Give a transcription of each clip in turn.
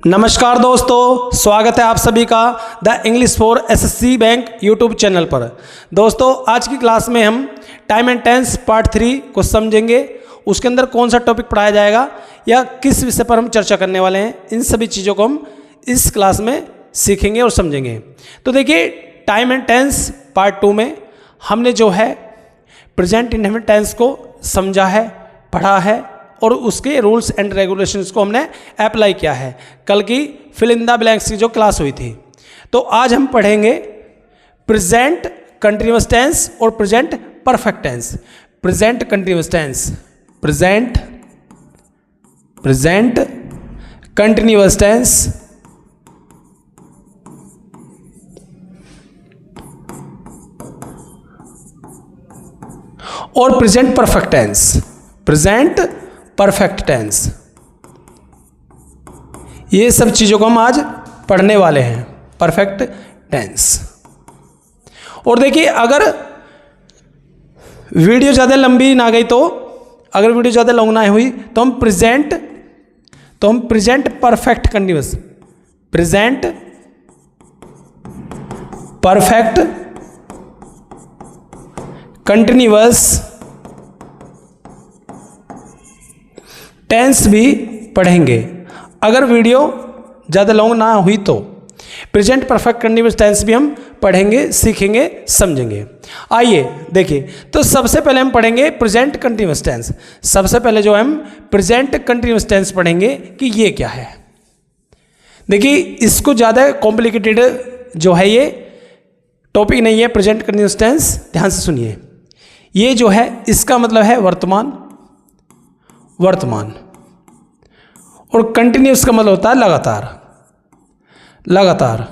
नमस्कार दोस्तों, स्वागत है आप सभी का the English for SSC bank YouTube channel पर। दोस्तों आज की क्लास में हम टाइम एंड टेंस पार्ट 3 को समझेंगे। उसके अंदर कौन सा टॉपिक पढ़ाया जाएगा या किस विषय पर हम चर्चा करने वाले हैं, इन सभी चीज़ों को हम इस क्लास में सीखेंगे और समझेंगे। तो देखिए, टाइम एंड टेंस पार्ट 2 में हमने जो है प्रेजेंट इंडेफिनिट टेंस को समझा है, पढ़ा है और उसके रूल्स एंड रेगुलेशंस को हमने अप्लाई किया है। कल की फिल इन द ब्लैंक्स की जो क्लास हुई थी, तो आज हम पढ़ेंगे प्रेजेंट कंटिन्यूअस टेंस और present perfect tense. Present continuous tense, present continuous tense और present perfect tense. Present perfect tense, ये सब चीज़ों को हम आज पढ़ने वाले हैं। Perfect tense. और देखिए, अगर वीडियो ज़्यादा लंबी ना गई, तो अगर वीडियो ज़्यादा लॉन्ग ना हुई तो हम present perfect continuous, present perfect continuous tense भी पढ़ेंगे। अगर वीडियो ज़्यादा लॉन्ग ना हुई तो प्रेजेंट परफेक्ट कंटिन्यूअस टेंस भी हम पढ़ेंगे, सीखेंगे, समझेंगे। आइए देखिए, तो सबसे पहले हम पढ़ेंगे प्रेजेंट कंटिन्यूअस टेंस। सबसे पहले जो हम प्रेजेंट कंटिन्यूअस टेंस पढ़ेंगे कि ये क्या है। देखिए, इसको ज़्यादा कॉम्प्लिकेटेड जो है ये टॉपिक नहीं है प्रेजेंट कंटिन्यूअस टेंस। ध्यान से सुनिए, ये जो है इसका मतलब है वर्तमान और कंटिन्यूअस का मतलब होता है लगातार।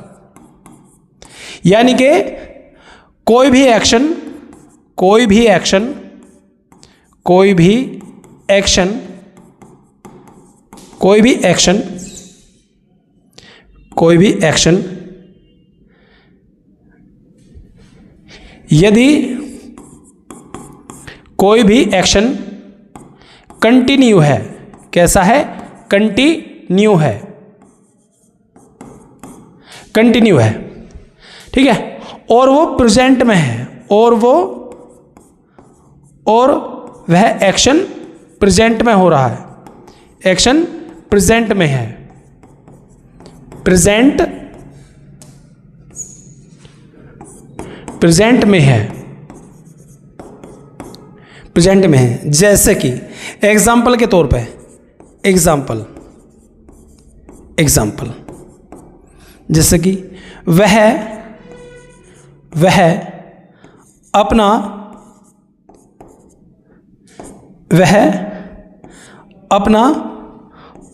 यानी कि कोई भी एक्शन यदि कोई भी एक्शन कंटिन्यू है, कैसा है? कंटिन्यू है, ठीक है, और वो प्रेजेंट में है, और वह एक्शन प्रेजेंट में हो रहा है, एक्शन प्रेजेंट में है, प्रेजेंट में है। जैसे कि एग्जाम्पल के तौर पे, एग्जाम्पल जैसे कि वह अपना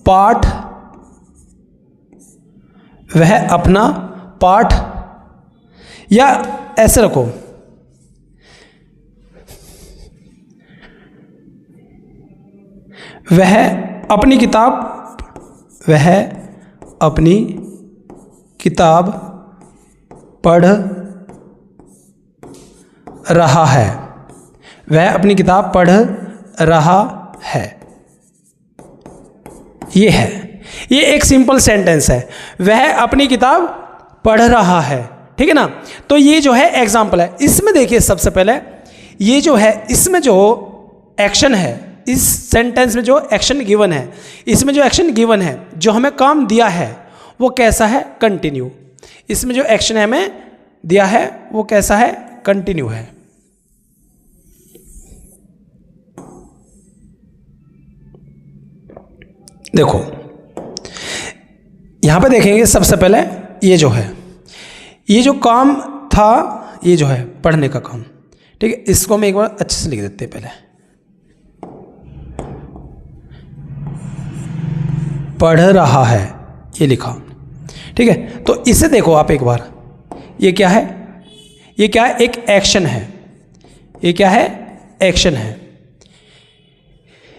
पाठ या ऐसे रखो, वह अपनी किताब पढ़ रहा है। वह अपनी किताब पढ़ रहा है। ये एक सिंपल सेंटेंस है, वह अपनी किताब पढ़ रहा है, ठीक है ना। तो ये जो है एग्जाम्पल है। इसमें देखिए, सबसे पहले ये जो है, इसमें जो एक्शन है, इस सेंटेंस में जो एक्शन गिवन है, इसमें जो एक्शन गिवन है, जो हमें काम दिया है, वो कैसा है? कंटिन्यू। इसमें जो एक्शन हमें दिया है वो कैसा है? कंटिन्यू है। देखो, यहां पे देखेंगे, सबसे पहले ये जो है, ये जो काम था, ये जो है पढ़ने का काम, ठीक है। इसको हम एक बार अच्छे से लिख देते हैं। पहले पढ़ रहा है, ये लिखा, ठीक है। तो इसे देखो आप एक बार, ये क्या है? एक एक्शन है। ये क्या है? एक्शन है।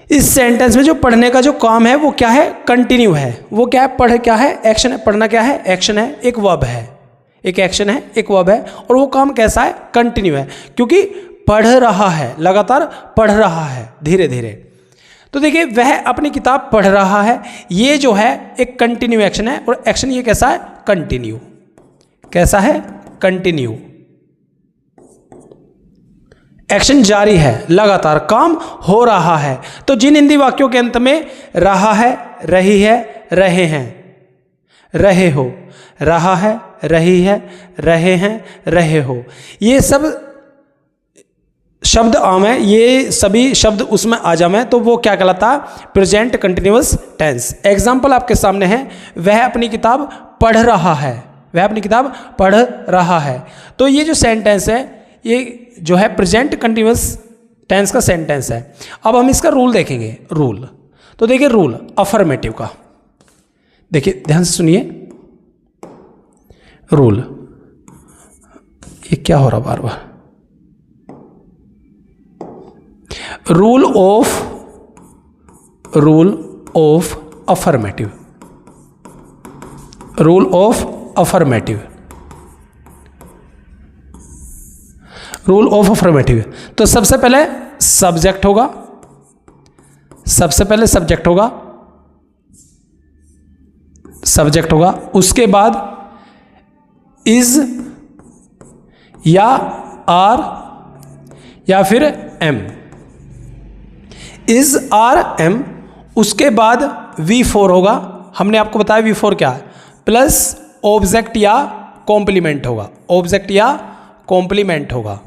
इस सेंटेंस में जो पढ़ने का जो काम है वो क्या है? कंटिन्यू है। वो क्या है? पढ़ क्या है? एक्शन है। पढ़ना क्या है? एक्शन है, एक वर्ब है, एक एक्शन है, एक वर्ब है, और वो काम कैसा है? कंटिन्यू है, क्योंकि पढ़ रहा है, लगातार पढ़ रहा है, धीरे धीरे। तो देखिए वह अपनी किताब पढ़ रहा है, ये जो है एक कंटिन्यू एक्शन है, और एक्शन ये कैसा है, कंटिन्यू। कैसा है, कंटिन्यू। एक्शन जारी है, लगातार काम हो रहा है। तो जिन हिंदी वाक्यों के अंत में रहा है, रही है, रहे हैं, रहे हो, रहा है, रही है, रहे हैं, रहे हो, ये सब शब्द आम है, ये सभी शब्द उसमें आ जाए तो वो क्या कहलाता है, प्रेजेंट कंटिन्यूअस टेंस। एग्जाम्पल आपके सामने है, वह अपनी किताब पढ़ रहा है, वह अपनी किताब पढ़ रहा है। तो ये जो सेंटेंस है ये जो है प्रेजेंट कंटिन्यूअस टेंस का सेंटेंस है। अब हम इसका रूल देखेंगे। रूल तो देखिए, रूल अफर्मेटिव का, देखिए ध्यान से सुनिए। रूल, ये क्या हो रहा बार बार, rule of affirmative, rule of affirmative, rule of affirmative. तो सबसे पहले सब्जेक्ट होगा, सबसे पहले सब्जेक्ट होगा, सब्जेक्ट होगा, उसके बाद इज या आर या फिर एम, इज आर एम, उसके बाद V4 होगा। हमने आपको बताया V4 क्या है, प्लस ऑब्जेक्ट या कॉम्प्लीमेंट होगा, ऑब्जेक्ट या कॉम्प्लीमेंट होगा।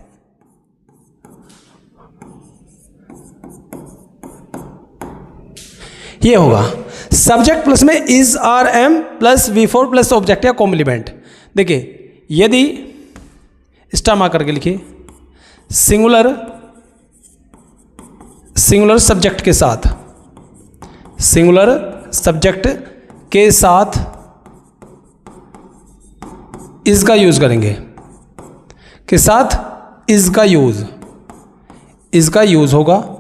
ये होगा सब्जेक्ट प्लस में is are am plus V4 plus object या कॉम्प्लीमेंट। देखिए यदि स्टार करके लिखिए, सिंगुलर, सिंगुलर सब्जेक्ट के साथ, सिंगुलर सब्जेक्ट के साथ इज का यूज करेंगे, के साथ इज का यूज, इज का यूज होगा।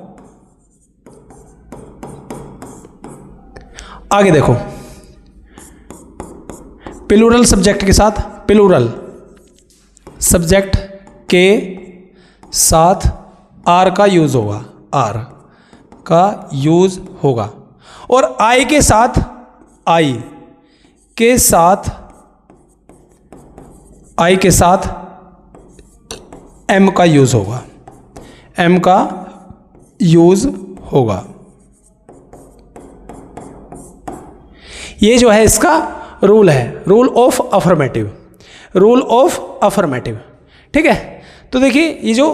आगे देखो, प्लूरल सब्जेक्ट के साथ, प्लूरल सब्जेक्ट के साथ आर का यूज होगा, आर का यूज होगा। और आई के साथ, आई के साथ, आई के साथ एम का यूज होगा, एम का यूज होगा। ये जो है इसका रूल है, rule of affirmative, rule of affirmative. ठीक है, तो देखिए ये जो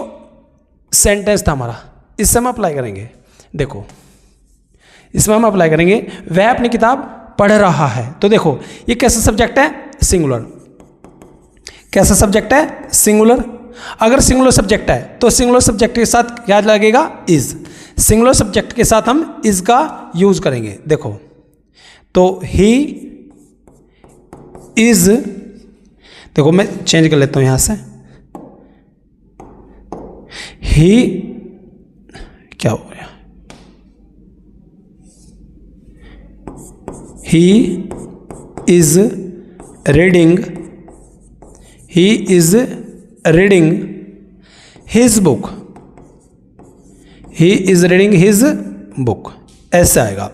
सेंटेंस था हमारा, इससे हम अप्लाई करेंगे। देखो इसमें हम अप्लाई करेंगे, वह अपनी किताब पढ़ रहा है। तो देखो ये कैसा सब्जेक्ट है, सिंगुलर। कैसा सब्जेक्ट है, सिंगुलर। अगर सिंगुलर सब्जेक्ट है तो सिंगुलर सब्जेक्ट के साथ क्या लगेगा, इज। सिंगुलर सब्जेक्ट के साथ हम इज का यूज करेंगे। देखो तो ही इज, देखो मैं चेंज कर लेता हूं यहां से, ही क्या हो गया, he is reading, he is reading his book, he is reading his book, ऐसा आएगा।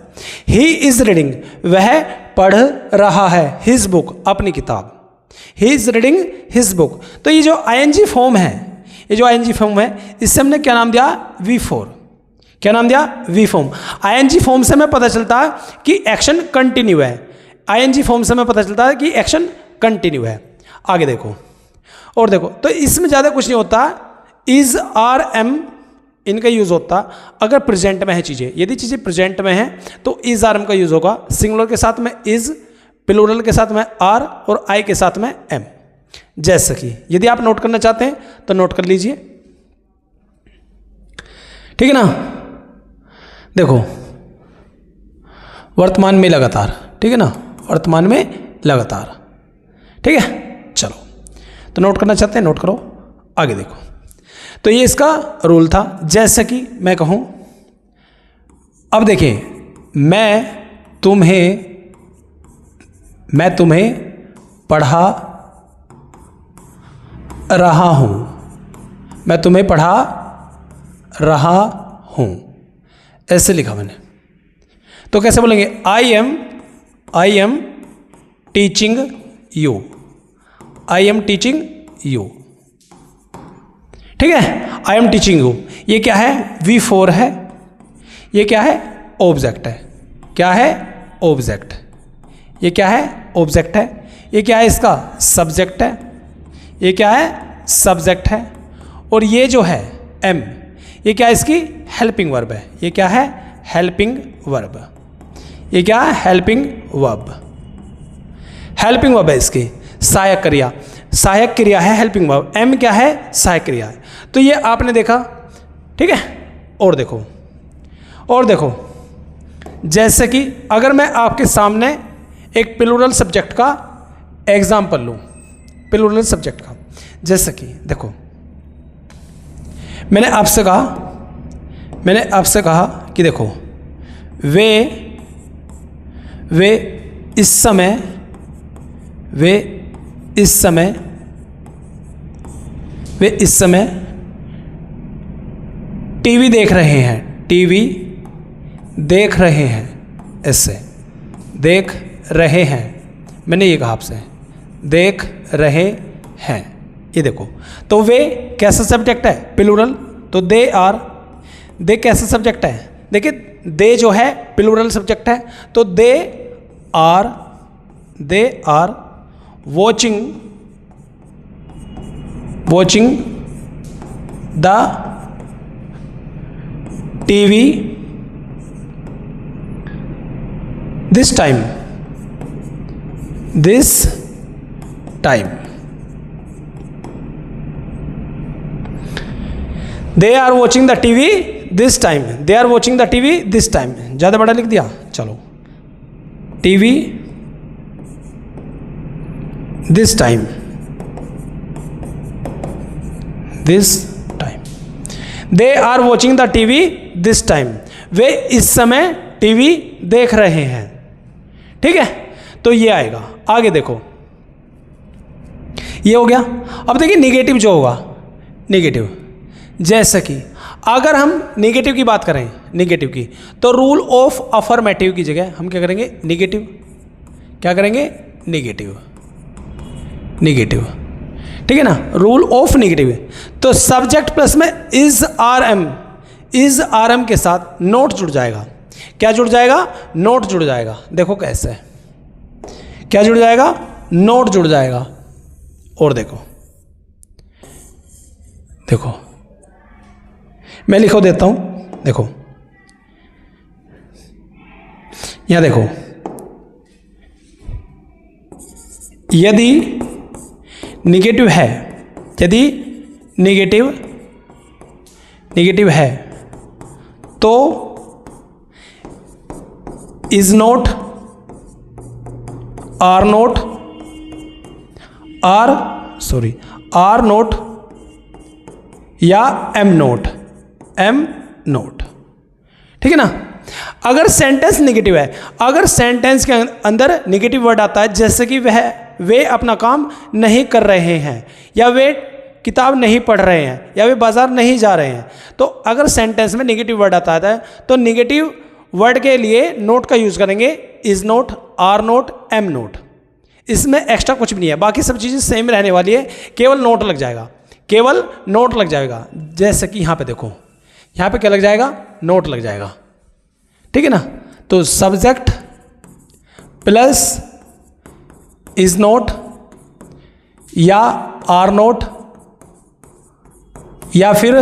ही इज रीडिंग, वह पढ़ रहा है, हिज बुक, अपनी किताब, he is reading his book. तो ये जो आईएनजी फॉर्म है, ये जो आईएनजी फॉर्म है, इससे हमने क्या नाम दिया, V4। क्या नाम दिया, V फॉर्म। आईएनजी फॉर्म से हमें पता चलता है कि एक्शन कंटिन्यू है, आईएनजी फॉर्म से हमें पता चलता है कि एक्शन कंटिन्यू है। आगे देखो, और देखो तो इसमें ज़्यादा कुछ नहीं होता, इज आर एम इनका यूज़ होता अगर प्रेजेंट में है चीज़ें। यदि चीज़ें प्रेजेंट में हैं तो इज आर एम का यूज़ होगा, सिंगुलर के साथ में इज, प्लूरल के साथ में आर और आई के साथ में एम। जैसे कि यदि आप नोट करना चाहते हैं तो नोट कर लीजिए, ठीक है ना। देखो वर्तमान में लगातार, ठीक है ना, वर्तमान में लगातार, ठीक है। चलो तो नोट करना चाहते हैं, नोट करो। आगे देखो, तो ये इसका रूल था। जैसे कि मैं कहूं, अब देखिए मैं तुम्हें पढ़ा रहा हूं, मैं तुम्हें पढ़ा रहा हूं, ऐसे लिखा मैंने। तो कैसे बोलेंगे, I am teaching you, I am teaching you. ठीक है, आई एम टीचिंग यू, ये क्या है, V4 है, ये क्या है, ऑब्जेक्ट है, क्या है, ऑब्जेक्ट, ये क्या है, ऑब्जेक्ट है, ये क्या है, इसका सब्जेक्ट है, ये क्या है, सब्जेक्ट है, और ये जो है M, ये क्या है, इसकी हेल्पिंग वर्ब है, ये क्या है, हेल्पिंग वर्ब, ये क्या है, हेल्पिंग वर्ब, हेल्पिंग वर्ब है इसकी, सहायक क्रिया, सहायक क्रिया है हेल्पिंग वर्ब, M क्या है, सहायक क्रिया है। तो ये आपने देखा, ठीक है। और देखो, और देखो, जैसे कि अगर मैं आपके सामने एक प्लूरल सब्जेक्ट का एग्जाम्पल लूँ, प्लूरल सब्जेक्ट का, जैसे कि देखो, मैंने आपसे कहा कि देखो, वे इस समय टीवी देख रहे हैं, ऐसे देख रहे हैं, मैंने ये कहा आपसे, देख रहे हैं, ये देखो। तो वे कैसा सब्जेक्ट है, प्लूरल, तो दे कैसा सब्जेक्ट है, देखिए दे जो है प्लूरल सब्जेक्ट है, तो they are watching the TV this time, they are watching the TV this time, ज़्यादा बड़ा लिख दिया, चलो, TV this time, they are watching the TV this time, वे इस समय टीवी देख रहे हैं। ठीक है, तो ये आएगा। आगे देखो, ये हो गया। अब देखिए निगेटिव जो होगा, निगेटिव, जैसे कि अगर हम निगेटिव की बात करें, निगेटिव की, तो रूल ऑफ अफर्मेटिव की जगह हम क्या करेंगे, निगेटिव, क्या करेंगे, निगेटिव, ठीक है ना, रूल ऑफ निगेटिव। तो सब्जेक्ट प्लस में इज आर एम के साथ नोट जुड़ जाएगा। क्या जुड़ जाएगा, नोट जुड़ जाएगा। देखो कैसे, क्या जुड़ जाएगा, नोट जुड़ जाएगा। और देखो, मैं लिखो देता हूं, देखो यहां देखो, यदि निगेटिव है, निगेटिव है तो इज नोट, आर नोट या एम नोट, ठीक है ना। अगर सेंटेंस निगेटिव है, अगर सेंटेंस के अंदर निगेटिव वर्ड आता है, जैसे कि वे अपना काम नहीं कर रहे हैं, या वे किताब नहीं पढ़ रहे हैं, या वे बाजार नहीं जा रहे हैं, तो अगर सेंटेंस में निगेटिव वर्ड आता है तो निगेटिव वर्ड के लिए नोट का यूज करेंगे, is not, are not, am not. इसमें एक्स्ट्रा कुछ भी नहीं है, बाकी सब चीज़ें सेम रहने वाली है, केवल नोट लग जाएगा, जैसे कि यहाँ पे देखो, यहाँ पे क्या लग जाएगा, नोट लग जाएगा, ठीक है ना। तो सब्जेक्ट प्लस इज नोट या आर नोट या फिर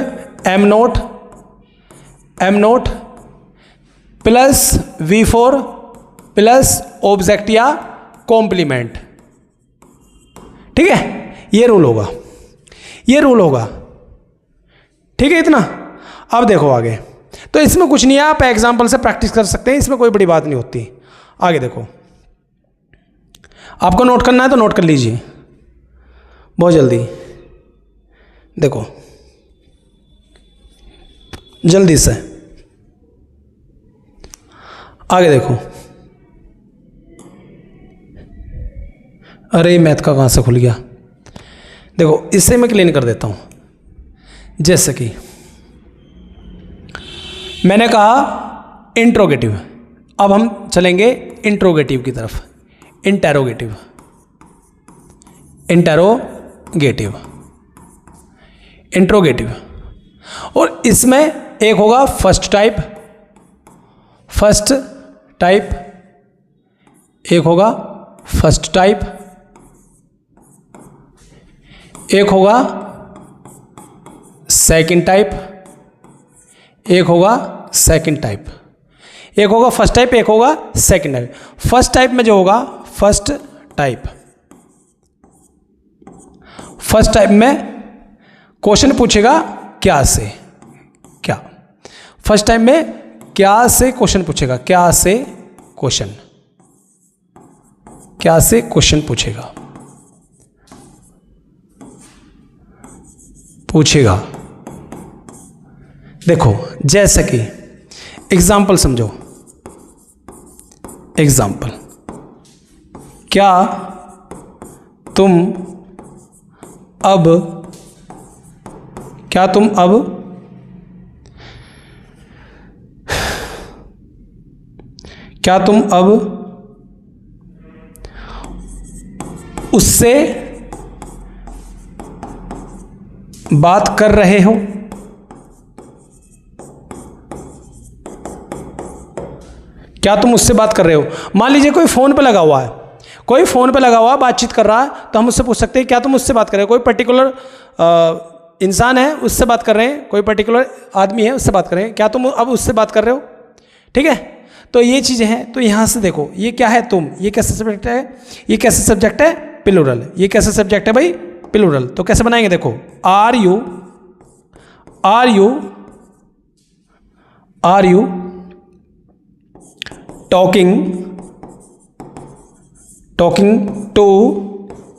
am not plus V4 plus object या कॉम्प्लीमेंट, ठीक है, ये रूल होगा, ठीक है इतना। अब देखो आगे, तो इसमें कुछ नहीं है, आप एग्जाम्पल से प्रैक्टिस कर सकते हैं, इसमें कोई बड़ी बात नहीं होती। आगे देखो, आपको नोट करना है तो नोट कर लीजिए बहुत जल्दी, देखो जल्दी से आगे देखो। अरे मैथ का कहाँ से खुल गया, देखो इससे मैं क्लीन कर देता हूँ। जैसे कि मैंने कहा इंट्रोगेटिव, अब हम चलेंगे इंट्रोगेटिव की तरफ। Interrogative, interrogative, interrogative. और इसमें एक होगा फर्स्ट टाइप, फर्स्ट टाइप, एक होगा फर्स्ट टाइप, एक होगा सेकंड टाइप, एक होगा सेकंड टाइप, एक होगा फर्स्ट टाइप, एक होगा सेकंड टाइप। फर्स्ट टाइप में जो होगा फर्स्ट टाइप, फर्स्ट टाइप में क्वेश्चन पूछेगा क्या से, क्या। फर्स्ट टाइप में क्या से क्वेश्चन पूछेगा, क्या से क्वेश्चन, क्या से क्वेश्चन पूछेगा, पूछेगा। देखो जैसे कि एग्जाम्पल समझो, एग्जाम्पल, क्या तुम अब, क्या तुम अब क्या तुम अब उससे बात कर रहे हो? क्या तुम उससे बात कर रहे हो? मान लीजिए कोई फ़ोन पे लगा हुआ है, कोई फ़ोन पे लगा हुआ बातचीत कर रहा है, तो हम उससे पूछ सकते हैं क्या तुम उससे बात कर रहे हो? कोई पर्टिकुलर इंसान है उससे बात कर रहे हैं, कोई पर्टिकुलर आदमी है उससे बात कर रहे हैं, क्या तुम अब उससे बात कर रहे हो? ठीक है, तो ये चीज़ें हैं। तो यहाँ से देखो ये क्या है, तुम, ये कैसे सब्जेक्ट है, ये कैसे सब्जेक्ट है, प्लूरल। ये कैसे सब्जेक्ट है भाई, प्लूरल। तो कैसे बनाएंगे, देखो are you, are you, are you talking, talking to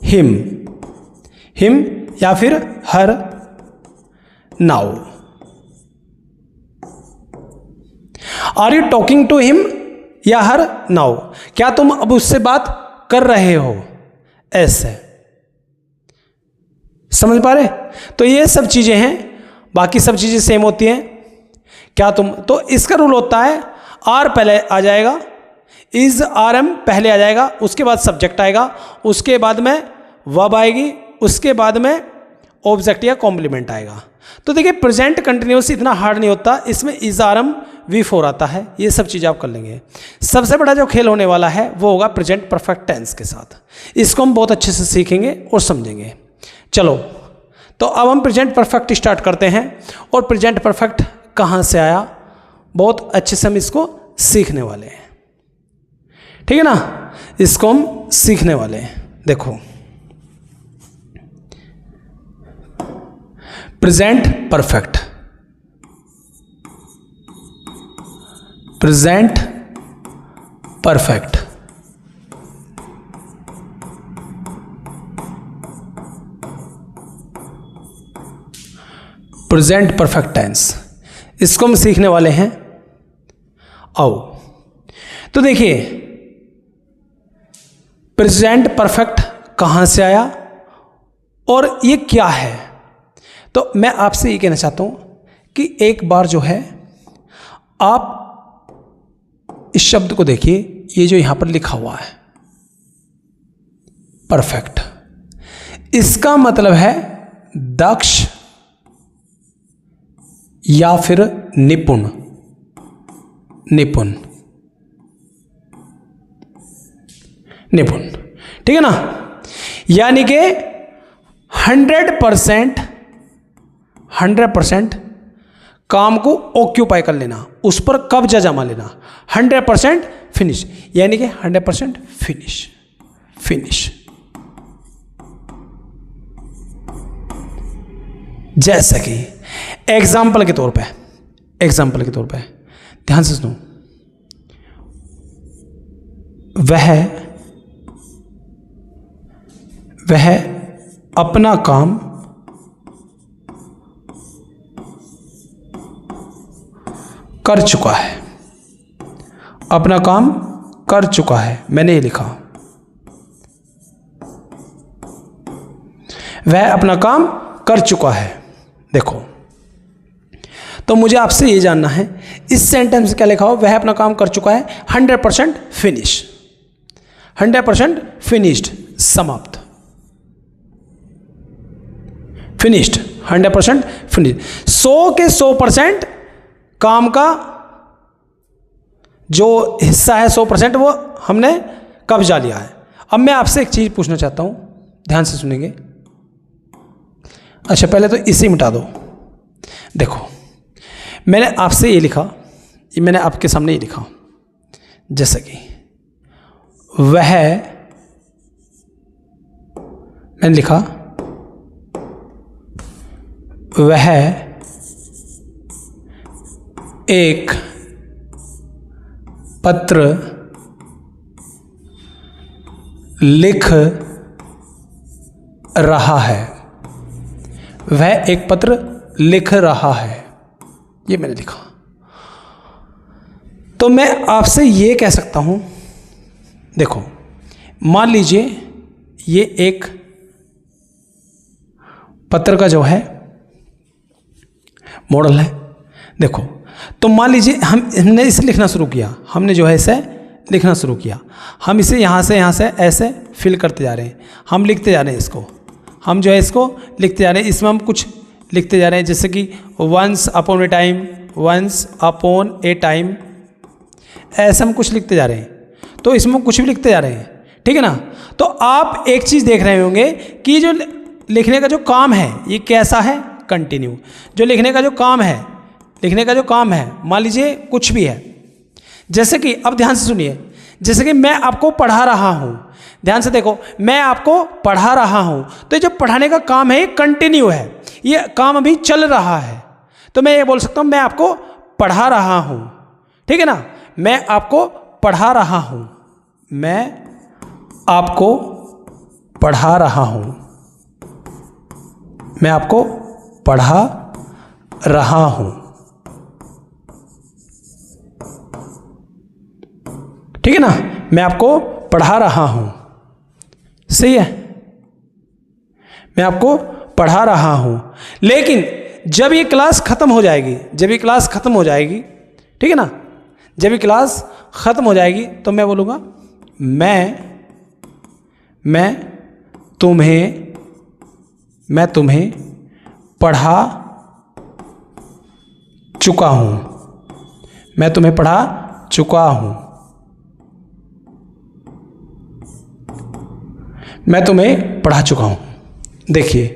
him, him या फिर her now. Are you talking to him या हर नाउ, क्या तुम अब उससे बात कर रहे हो? ऐसे समझ पा रहे? तो ये सब चीजें हैं, बाकी सब चीजें सेम होती हैं। क्या तुम, तो इसका रूल होता है आर पहले आ जाएगा, इज आर एम पहले आ जाएगा, उसके बाद सब्जेक्ट आएगा, उसके बाद में वर्ब आएगी, उसके बाद में ऑब्जेक्ट या कॉम्प्लीमेंट आएगा। तो देखिए प्रेजेंट कंटिन्यूस इतना हार्ड नहीं होता, इसमें इज आर एम V4 आता है। ये सब चीज़ आप कर लेंगे। सबसे बड़ा जो खेल होने वाला है वो होगा प्रेजेंट परफेक्ट टेंस के साथ। इसको हम बहुत अच्छे से सीखेंगे और समझेंगे। चलो तो अब हम प्रेजेंट परफेक्ट स्टार्ट करते हैं। और प्रेजेंट परफेक्ट कहाँ से आया, बहुत अच्छे से हम इसको सीखने वाले हैं। ठीक है ना, इसको हम सीखने वाले हैं। देखो present perfect, present perfect, present perfect tense, इसको हम सीखने वाले हैं। आओ तो देखिए प्रेजेंट परफेक्ट कहां से आया और ये क्या है। तो मैं आपसे ये कहना चाहता हूं कि एक बार जो है आप इस शब्द को देखिए, ये जो यहां पर लिखा हुआ है परफेक्ट, इसका मतलब है दक्ष या फिर निपुण, निपुण, निपुण। ठीक है ना, यानी कि 100% काम को ऑक्यूपाई कर लेना, उस पर कब्जा जमा लेना, 100% फिनिश, यानी कि 100% फिनिश, फिनिश। जैसा कि एग्जाम्पल के तौर पे, एग्जाम्पल के तौर पे ध्यान से सुनो, वह अपना काम कर चुका है, अपना काम कर चुका है, मैंने ये लिखा, वह अपना काम कर चुका है। देखो तो तो मुझे आपसे ये जानना है इस सेंटेंस में क्या लिखा हो, वह अपना काम कर चुका है, 100% फिनिश, 100% फिनिश्ड, समाप्त, फिनिश्ड, 100% फिनिश। 100 के 100% काम का जो हिस्सा है 100% वो हमने कब्जा लिया है। अब मैं आपसे एक चीज़ पूछना चाहता हूँ, ध्यान से सुनेंगे। अच्छा पहले तो इसे मिटा दो। देखो मैंने आपसे ये लिखा, मैंने आपके सामने ये लिखा, जैसे कि वह, मैंने लिखा वह एक पत्र लिख रहा है, वह एक पत्र लिख रहा है, ये मैंने लिखा। तो मैं आपसे ये कह सकता हूं, देखो मान लीजिए ये एक पत्र का जो है मॉडल है। देखो तो मान लीजिए हमने इसे लिखना शुरू किया, हमने जो है इसे लिखना शुरू किया, हम इसे यहाँ से ऐसे फिल करते जा रहे हैं, हम लिखते जा रहे हैं इसको, हम जो है इसको लिखते जा रहे हैं, इसमें हम कुछ लिखते जा रहे हैं, जैसे कि once upon a time, once upon a time, ऐसे हम कुछ लिखते जा रहे हैं। तो इसमें कुछ भी लिखते जा रहे हैं, ठीक है ना। तो आप एक चीज़ देख रहे होंगे कि जो लिखने का जो काम है ये कैसा है, कंटिन्यू। जो लिखने का जो काम है, लिखने का जो काम है, मान लीजिए कुछ भी है, जैसे कि अब ध्यान से सुनिए, जैसे कि मैं आपको पढ़ा रहा हूँ, ध्यान से देखो, मैं आपको पढ़ा रहा हूँ, तो जो पढ़ाने का काम है ये कंटिन्यू है, ये काम अभी चल रहा है। तो मैं ये बोल सकता हूँ मैं आपको पढ़ा रहा हूँ, ठीक है ना, मैं आपको पढ़ा रहा हूँ, मैं आपको पढ़ा रहा हूँ, मैं आपको पढ़ा रहा हूँ, ठीक है ना, मैं आपको पढ़ा रहा हूँ, सही है, मैं आपको पढ़ा रहा हूँ। लेकिन जब ये क्लास ख़त्म हो जाएगी, जब ये क्लास ख़त्म हो जाएगी, ठीक है ना, जब ये क्लास ख़त्म हो जाएगी तो मैं बोलूँगा मैं तुम्हें पढ़ा चुका हूँ, मैं तुम्हें पढ़ा चुका हूँ, मैं तुम्हें पढ़ा चुका हूँ। देखिए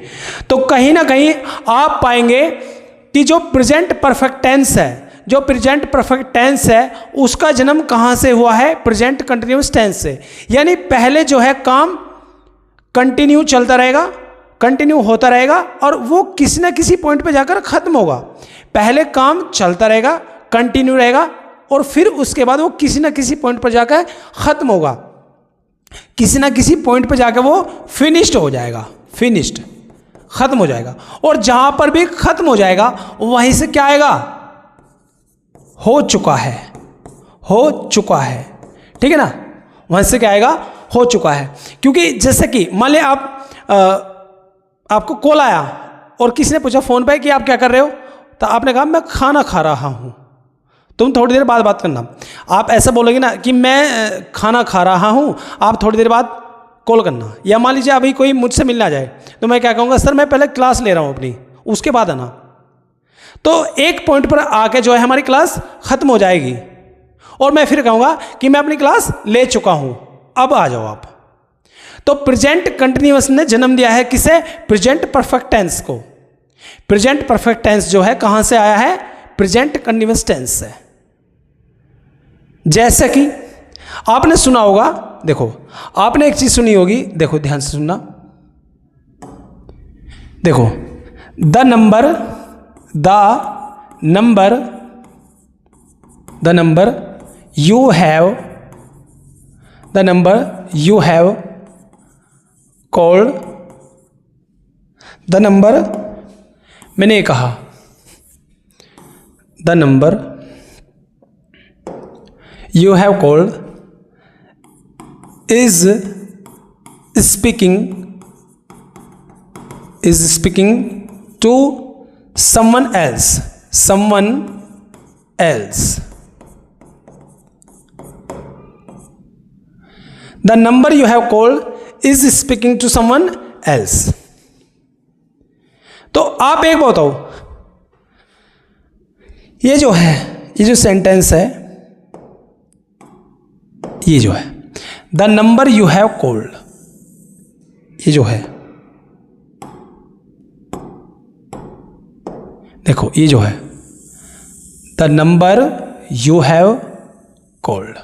तो कहीं ना कहीं आप पाएंगे कि जो प्रेजेंट परफेक्ट टेंस है, जो प्रेजेंट परफेक्ट टेंस है उसका जन्म कहाँ से हुआ है, प्रेजेंट कंटिन्यूअस टेंस से। यानी पहले जो है काम कंटिन्यू चलता रहेगा, कंटिन्यू होता रहेगा और वो किसी ना किसी पॉइंट पे जाकर ख़त्म होगा। पहले काम चलता रहेगा, कंटिन्यू रहेगा और फिर उसके बाद वो किसी ना किसी पॉइंट पर जाकर ख़त्म होगा, किसी ना किसी पॉइंट पर जाकर वो फिनिश्ड हो जाएगा, फिनिश्ड, ख़त्म हो जाएगा। और जहाँ पर भी ख़त्म हो जाएगा वहीं से क्या आएगा, हो चुका है, हो चुका है, ठीक है ना, वहाँ से क्या आएगा, हो चुका है। क्योंकि जैसे कि मान लिया आपको कॉल आया और किसी ने पूछा फ़ोन पे कि आप क्या कर रहे हो, तो आपने कहा मैं खाना खा रहा हूँ, तुम थोड़ी देर बाद बात करना। आप ऐसा बोलोगे ना कि मैं खाना खा रहा हूँ, आप थोड़ी देर बाद कॉल करना। या मान लीजिए अभी कोई मुझसे मिलने आ जाए तो मैं क्या कहूँगा, सर मैं पहले क्लास ले रहा हूँ अपनी, उसके बाद आना। तो एक पॉइंट पर आके जो है हमारी क्लास ख़त्म हो जाएगी और मैं फिर कहूँगा कि मैं अपनी क्लास ले चुका हूँ, अब आ जाओ आप। तो प्रेजेंट कंटिन्यूअस ने जन्म दिया है किसे, प्रेजेंट परफेक्ट टेंस को। प्रेजेंट परफेक्ट टेंस जो है कहाँ से आया है, प्रेजेंट कंटिन्यूअस टेंस से। जैसे कि आपने सुना होगा, देखो आपने एक चीज सुनी होगी, देखो ध्यान से सुनना, देखो the number you have called, the number, मैंने कहा the number you have called is speaking to someone else, someone else. The number you have called is speaking to someone else. तो आप एक बताओ, ये जो सेंटेंस है, ये जो है the number you have called, ये जो है देखो, ये जो है the number you have called,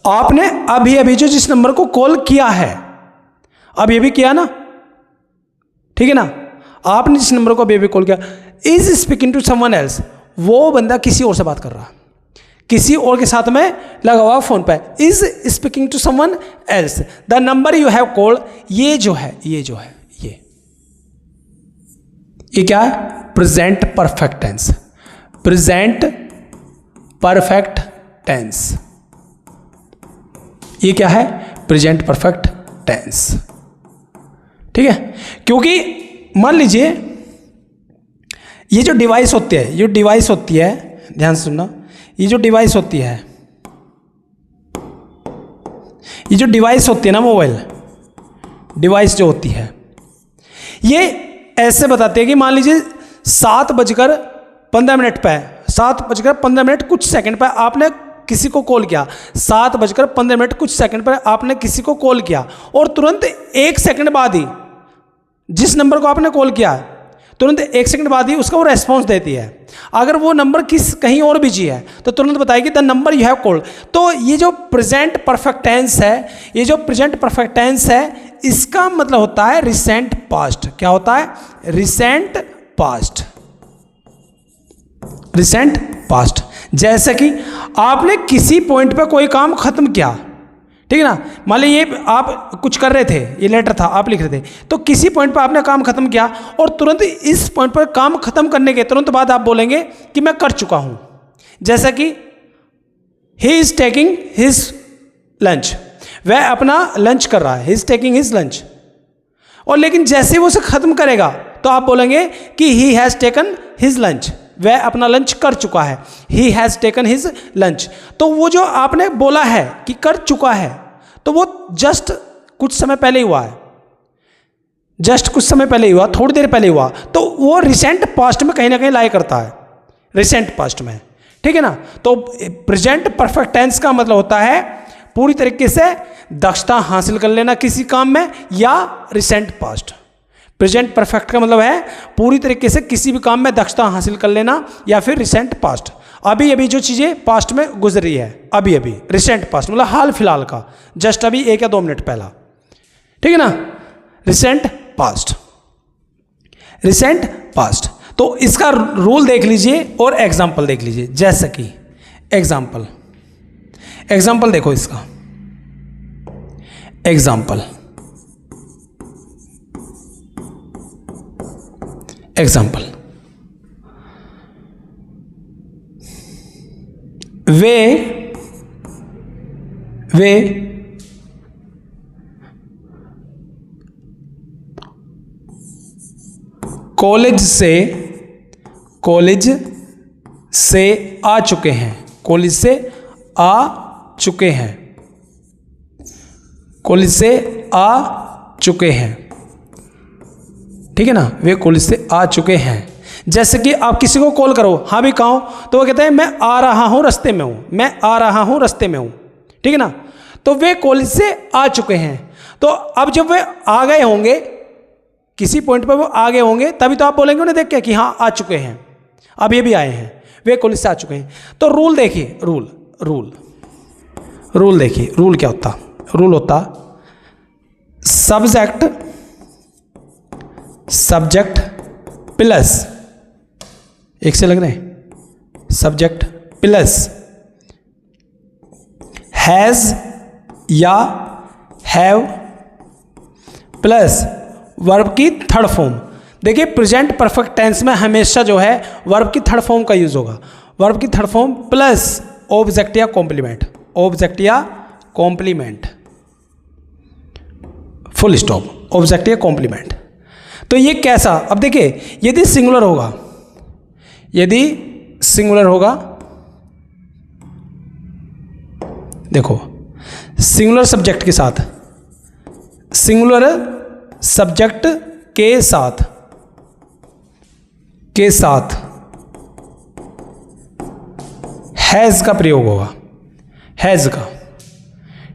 आपने अभी अभी जो जिस नंबर को कॉल किया है, अभी अभी किया ना, ठीक है ना, आपने जिस नंबर को अभी अभी कॉल किया, is speaking to someone else, वो बंदा किसी और से बात कर रहा है, किसी और के साथ में लगा हुआ फोन पे, is speaking to someone else, the number you have called, ये जो है ये क्या है, present perfect tense, present perfect tense, ये क्या है, प्रेजेंट परफेक्ट टेंस, ठीक है। क्योंकि मान लीजिए ये जो डिवाइस होती है, ध्यान से सुनना, ये जो डिवाइस होती है, ना मोबाइल डिवाइस जो होती है, ये ऐसे बताते हैं कि मान लीजिए 7:15 पे, 7:15 कुछ सेकंड पर आपने किसी को कॉल किया, 7:15 कुछ सेकंड पर आपने किसी को कॉल किया, और तुरंत 1 सेकंड बाद ही जिस नंबर को आपने कॉल किया, तुरंत 1 सेकंड बाद ही उसका वो रेस्पॉन्स देती है। अगर वो नंबर कहीं और बिजी है तो तुरंत बताएगी the number you have called. तो ये जो प्रेजेंट परफेक्ट टेंस है, इसका मतलब होता है रिसेंट पास्ट। क्या होता है, रिसेंट पास्ट। जैसे कि आपने किसी पॉइंट पे कोई काम खत्म किया, ठीक है ना, मान लीजिए ये आप कुछ कर रहे थे, ये लेटर था आप लिख रहे थे, तो किसी पॉइंट पर आपने काम खत्म किया और तुरंत इस पॉइंट पर काम खत्म करने के तुरंत बाद आप बोलेंगे कि मैं कर चुका हूं। जैसा कि he is taking his lunch, वह अपना लंच कर रहा है, he is taking his lunch, और लेकिन जैसे वो उसे खत्म करेगा तो आप बोलेंगे कि he has taken his lunch, वह अपना लंच कर चुका है, he has taken his lunch. तो वो जो आपने बोला है कि कर चुका है, तो वो जस्ट कुछ समय पहले ही हुआ है, थोड़ी देर पहले हुआ, तो वो रिसेंट पास्ट में कहीं ना कहीं लाई करता है, रिसेंट पास्ट में, ठीक है ना। तो प्रेजेंट परफेक्ट टेंस का मतलब होता है पूरी तरीके से दक्षता हासिल कर लेना किसी काम में, या रिसेंट पास्ट। प्रेजेंट परफेक्ट का मतलब है पूरी तरीके से किसी भी काम में दक्षता हासिल कर लेना, या फिर रिसेंट पास्ट, अभी अभी जो चीज़ें पास्ट में गुजरी है, अभी अभी रिसेंट पास्ट मतलब हाल फिलहाल का, जस्ट अभी 1 या 2 मिनट पहला, ठीक है ना, रिसेंट पास्ट। तो इसका रूल देख लीजिए और एग्जाम्पल देख लीजिए। जैसे कि एग्जाम्पल देखो, इसका एग्जाम्पल वे कॉलेज से आ चुके हैं, ठीक है ना, वे कॉलेज से आ चुके हैं। जैसे कि आप किसी को कॉल करो, हाँ भी कहो, तो वो कहते हैं मैं आ रहा हूं रास्ते में हूं, ठीक है ना। तो वे कॉलेज से आ चुके हैं। तो अब जब वे आ गए होंगे, किसी पॉइंट पर वो आ गए होंगे, तभी तो आप बोलेंगे उन्हें देख के कि हाँ आ चुके हैं, अब ये भी आए हैं, वे कॉलेज से आ चुके हैं। तो रूल देखिए, रूल देखिए, रूल क्या होता, रूल होता सब्जेक्ट प्लस, एक से लग रहे हैं, सब्जेक्ट प्लस हैज या हैव प्लस वर्ब की थर्ड फॉर्म। देखिए प्रेजेंट परफेक्ट टेंस में हमेशा जो है वर्ब की थर्ड फॉर्म का यूज होगा, वर्ब की थर्ड फॉर्म प्लस ऑब्जेक्ट या कॉम्प्लीमेंट, फुल स्टॉप, ऑब्जेक्ट या कॉम्प्लीमेंट। तो ये कैसा, अब देखिए यदि सिंगुलर होगा यदि सिंगुलर होगा, देखो सिंगुलर सब्जेक्ट के साथ, सिंगुलर सब्जेक्ट के साथ हैज़ का प्रयोग होगा, हैज़ का,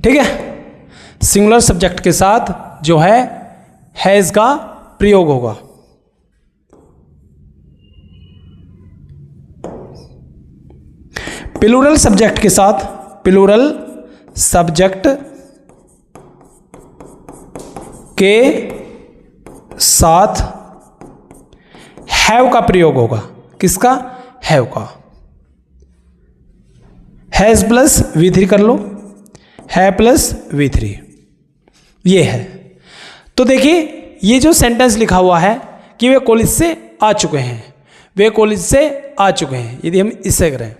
ठीक है। सिंगुलर सब्जेक्ट के साथ जो है हैज़ का प्रयोग होगा। प्लूरल सब्जेक्ट के साथ, प्लूरल सब्जेक्ट के साथ हैव का प्रयोग होगा। किसका? हैव का। हैज़ प्लस V3 कर लो, है प्लस V3, ये है। तो देखिए ये जो सेंटेंस लिखा हुआ है कि वे कॉलेज से आ चुके हैं, वे कॉलेज से आ चुके हैं, यदि हम इससे करें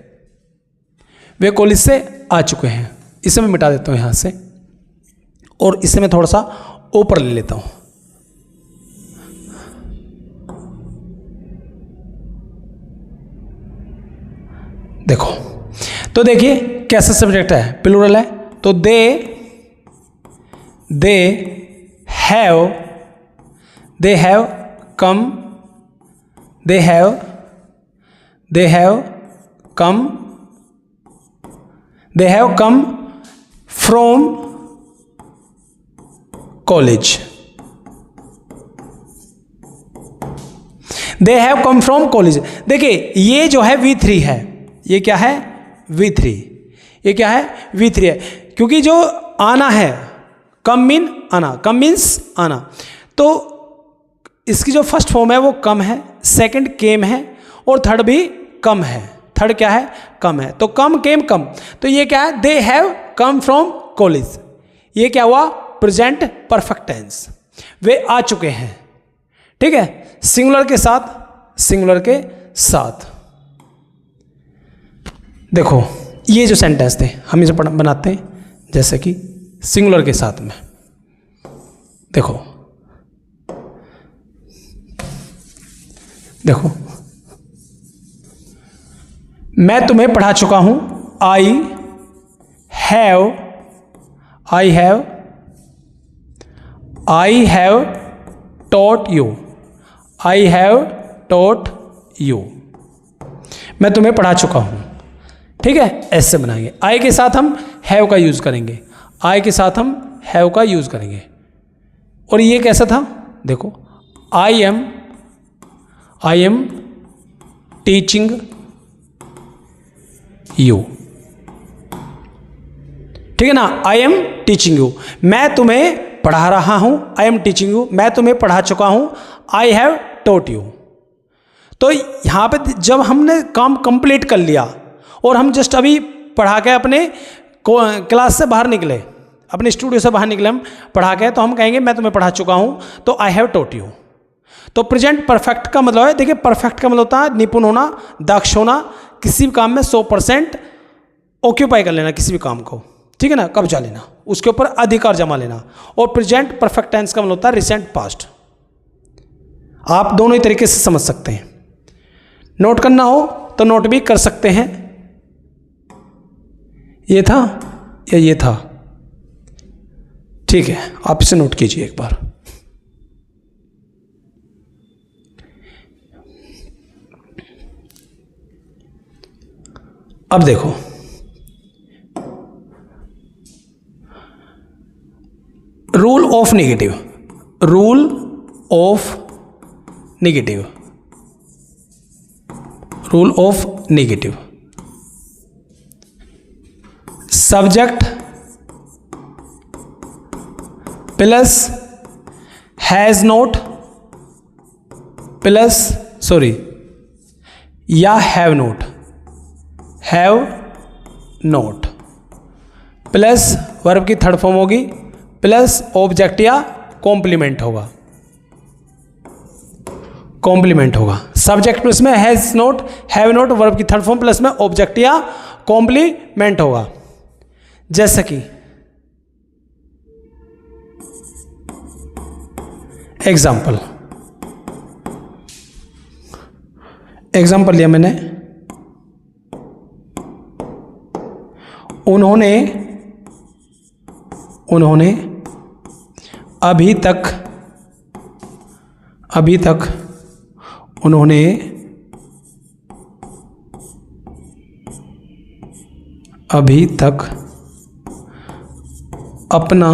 वे कॉलेज से आ चुके हैं, इसे मैं मिटा देता हूं यहां से और इसे मैं थोड़ा सा ऊपर ले लेता हूं। देखो तो देखिए कैसा सब्जेक्ट है, प्लूरल है, तो they have come, they have come from college, they have come from college. देखिए ये जो है V3 है, ये क्या है? V3, ये क्या है? V3 है, क्योंकि जो आना है, कम मीन आना, कम मीन्स आना, तो इसकी जो फर्स्ट फॉर्म है वो कम है, सेकंड केम है और थर्ड भी कम है। थर्ड क्या है? कम है। तो कम केम कम, तो ये क्या है? They have come from college, ये क्या हुआ? प्रेजेंट परफेक्ट टेंस, वे आ चुके हैं, ठीक है, सिंगुलर के साथ, सिंगुलर के साथ। देखो ये जो सेंटेंस थे हम इसे बनाते हैं जैसे कि सिंगुलर के साथ में। देखो देखो मैं तुम्हें पढ़ा चुका हूं, I have taught you, I have taught you, मैं तुम्हें पढ़ा चुका हूं, ठीक है, ऐसे बनाएंगे। आई के साथ हम हैव का यूज करेंगे, आई के साथ हम हैव का यूज करेंगे। और ये कैसा था? देखो आई एम टीचिंग यू, ठीक है ना, आई एम टीचिंग यू, मैं तुम्हें पढ़ा रहा हूं, आई एम टीचिंग यू, मैं तुम्हें पढ़ा चुका हूं, आई हैव टॉट यू। तो यहां पे जब हमने काम कंप्लीट कर लिया और हम जस्ट अभी पढ़ा के अपने क्लास से बाहर निकले, अपने स्टूडियो से बाहर निकले, हम पढ़ा के, तो हम कहेंगे मैं तुम्हें पढ़ा चुका हूं, तो आई हैव टॉट यू। तो प्रेजेंट परफेक्ट का मतलब है, देखिए परफेक्ट का मतलब होता है निपुण होना, दक्ष होना, किसी भी काम में 100% ऑक्यूपाई कर लेना किसी भी काम को, ठीक है ना, कब्जा लेना, उसके ऊपर अधिकार जमा लेना। और प्रेजेंट परफेक्ट टेंस का मतलब होता है रिसेंट पास्ट। आप दोनों ही तरीके से समझ सकते हैं। नोट करना हो तो नोट भी कर सकते हैं, ये था या ये था, ठीक है, आप इसे नोट कीजिए एक बार। अब देखो rule of negative, rule of negative, rule of negative, subject plus has not plus sorry या have not, have not plus verb की थर्ड फॉर्म होगी प्लस ऑब्जेक्ट या कॉम्प्लीमेंट होगा, कॉम्प्लीमेंट होगा। सब्जेक्ट प्लस में has not, have not, verb की third form plus में object या कॉम्प्लीमेंट होगा। जैसे कि एग्जाम्पल लिया मैंने, उन्होंने अभी तक उन्होंने अभी तक अपना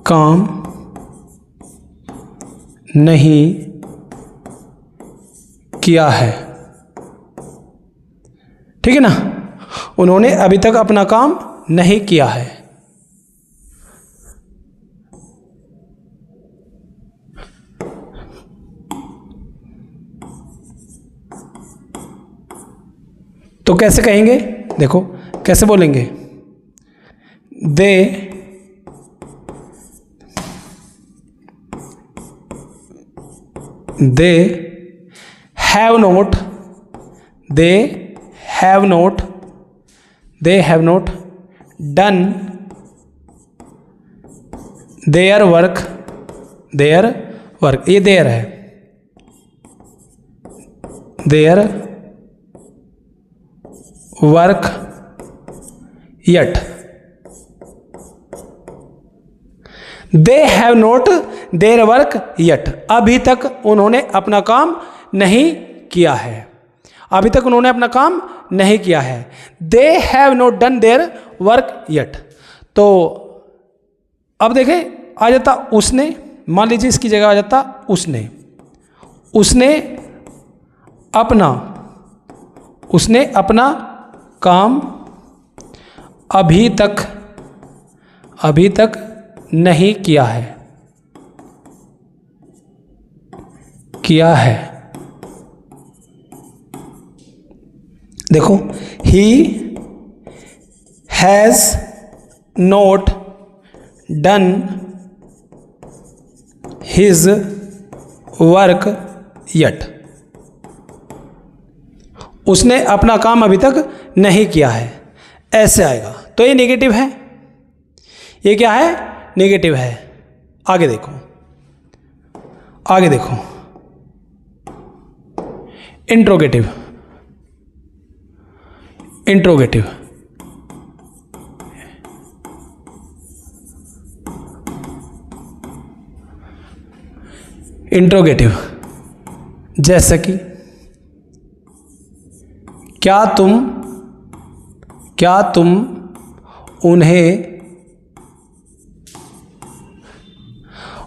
काम नहीं किया है। ठीक है ना, उन्होंने अभी तक अपना काम नहीं किया है। तो कैसे कहेंगे, देखो कैसे बोलेंगे, they have not done their work, ये देयर है, their work yet, they have not their work yet, अभी तक उन्होंने अपना काम नहीं किया है, अभी तक उन्होंने अपना काम नहीं किया है। They have not done their work yet। तो अब देखें आ जाता उसने, मान लीजिए इसकी जगह आ जाता उसने अपना काम अभी तक नहीं किया है। देखो, he has not done his work yet, उसने अपना काम अभी तक नहीं किया है, ऐसे आएगा। तो ये नेगेटिव है, ये क्या है, नेगेटिव है। आगे देखो, इंट्रोगेटिव, जैसे कि क्या तुम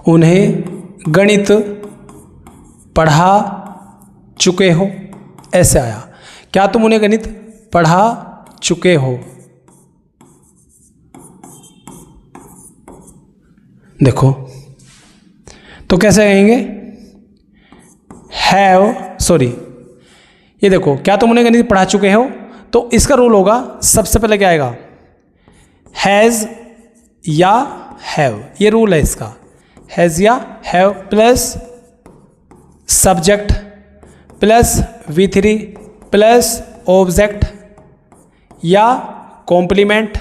उन्हें गणित पढ़ा चुके हो, ऐसे आया। क्या तुम उन्हें गणित पढ़ा चुके हो। देखो तो कैसे कहेंगे, ये देखो, क्या तुम उन्हें गणित पढ़ा चुके हो, तो इसका रूल होगा, सबसे पहले क्या आएगा, हैज़ या हैव, ये रूल है इसका, हैज़ या have plus subject plus V3 plus object या कॉम्प्लीमेंट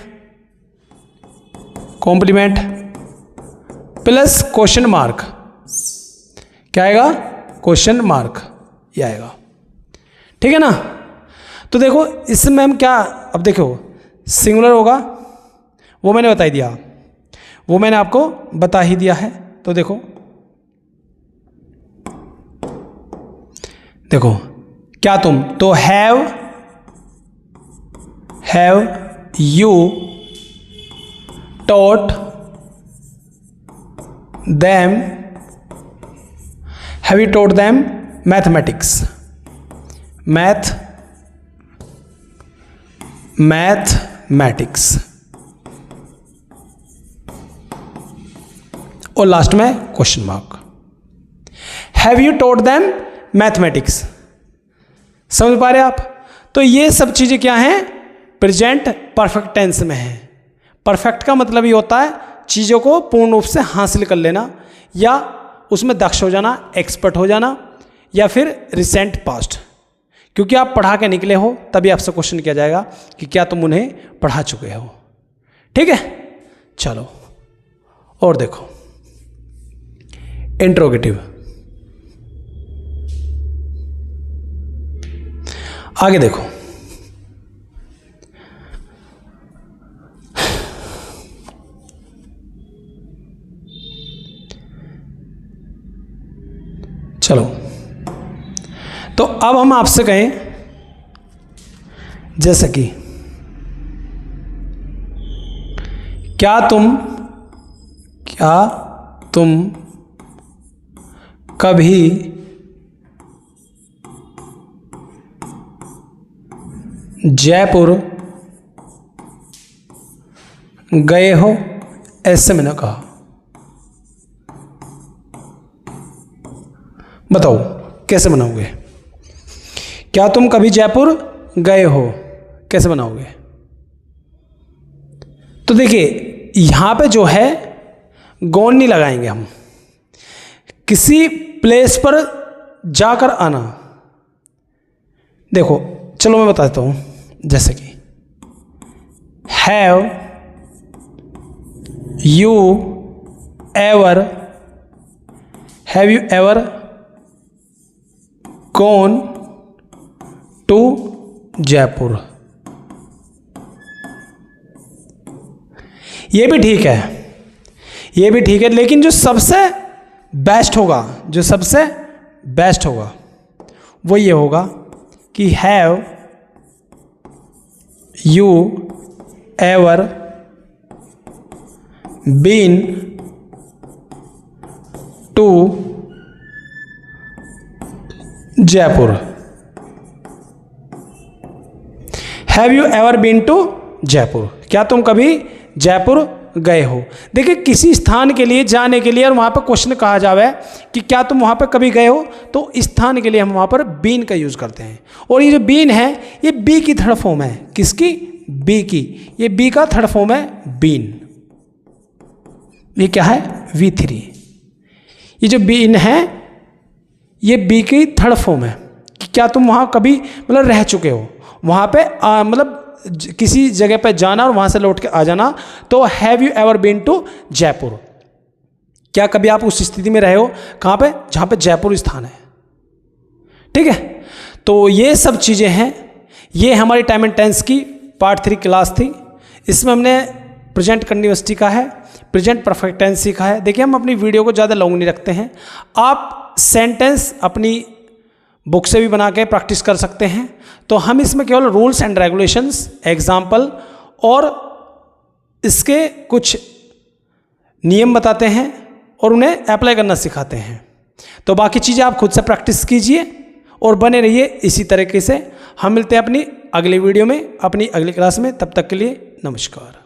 प्लस क्वेश्चन मार्क, क्या आएगा, क्वेश्चन मार्क, ये आएगा। ठीक है ना। तो देखो इसमें हम क्या, अब देखो सिंगुलर होगा, वो मैंने बता ही दिया, वो मैंने आपको बता ही दिया है। तो देखो क्या तुम, तो have you taught them, have you taught them mathematics, mathematics, और लास्ट में question mark. Have you taught them mathematics, समझ पा रहे आप। तो ये सब चीज़ें क्या हैं, प्रेजेंट परफेक्ट टेंस में हैं। परफेक्ट का मतलब ये होता है चीज़ों को पूर्ण रूप से हासिल कर लेना, या उसमें दक्ष हो जाना, एक्सपर्ट हो जाना, या फिर रिसेंट पास्ट। क्योंकि आप पढ़ा के निकले हो तभी आपसे क्वेश्चन किया जाएगा कि क्या तुम उन्हें पढ़ा चुके हो। ठीक है, चलो और देखो इंट्रोगेटिव। आगे देखो, चलो तो अब हम आपसे कहें, जैसे कि क्या तुम कभी जयपुर गए हो? ऐसे मैंने कहा, बताओ कैसे बनाओगे? क्या तुम कभी जयपुर गए हो, कैसे बनाओगे? तो देखिए यहां पे जो है गौन नहीं लगाएंगे हम, किसी प्लेस पर जाकर आना। देखो चलो मैं बता देता हूं, जैसे कि have you ever gone to Jaipur? ये भी ठीक है, ये भी ठीक है, लेकिन जो सबसे बेस्ट होगा वो ये होगा कि have you ever been to Jaipur? Have you ever been to Jaipur, क्या तुम कभी जयपुर गए हो? देखिए किसी स्थान के लिए जाने के लिए और वहाँ पर क्वेश्चन कहा जावे कि क्या तुम वहाँ पर कभी गए हो, तो स्थान के लिए हम वहाँ पर बीन का यूज़ करते हैं। और ये जो बीन है ये बी की थर्ड फॉर्म है, किसकी? बी की। ये बी का थर्ड फॉर्म है बीन। ये क्या है? V3। ये जो बीन है ये बी की थर्ड फॉर्म है कि क्या तुम वहाँ कभी मतलब रह चुके हो, वहाँ पे मतलब किसी जगह पे जाना और वहाँ से लौट के आ जाना। तो have you ever been to Jaipur, क्या कभी आप उस स्थिति में रहे हो? कहाँ पे? जहाँ पे जयपुर स्थान है। ठीक है, तो ये सब चीज़ें हैं। ये हमारी टाइम एंड टेंस की पार्ट 3 क्लास थी। इसमें हमने प्रेजेंट कंटिन्यूअस सीखा है, प्रेजेंट परफेक्ट टेंस सीखा है। देखिए हम अपनी वीडियो को ज़्यादा लॉन्ग नहीं रखते हैं, आप सेंटेंस अपनी बुक से भी बना के प्रैक्टिस कर सकते हैं। तो हम इसमें केवल रूल्स एंड रेगुलेशंस, एग्जाम्पल और इसके कुछ नियम बताते हैं और उन्हें अप्लाई करना सिखाते हैं। तो बाकी चीज़ें आप खुद से प्रैक्टिस कीजिए और बने रहिए इसी तरीके से। हम मिलते हैं अपनी अगली वीडियो में, अपनी अगली क्लास में। तब तक के लिए नमस्कार।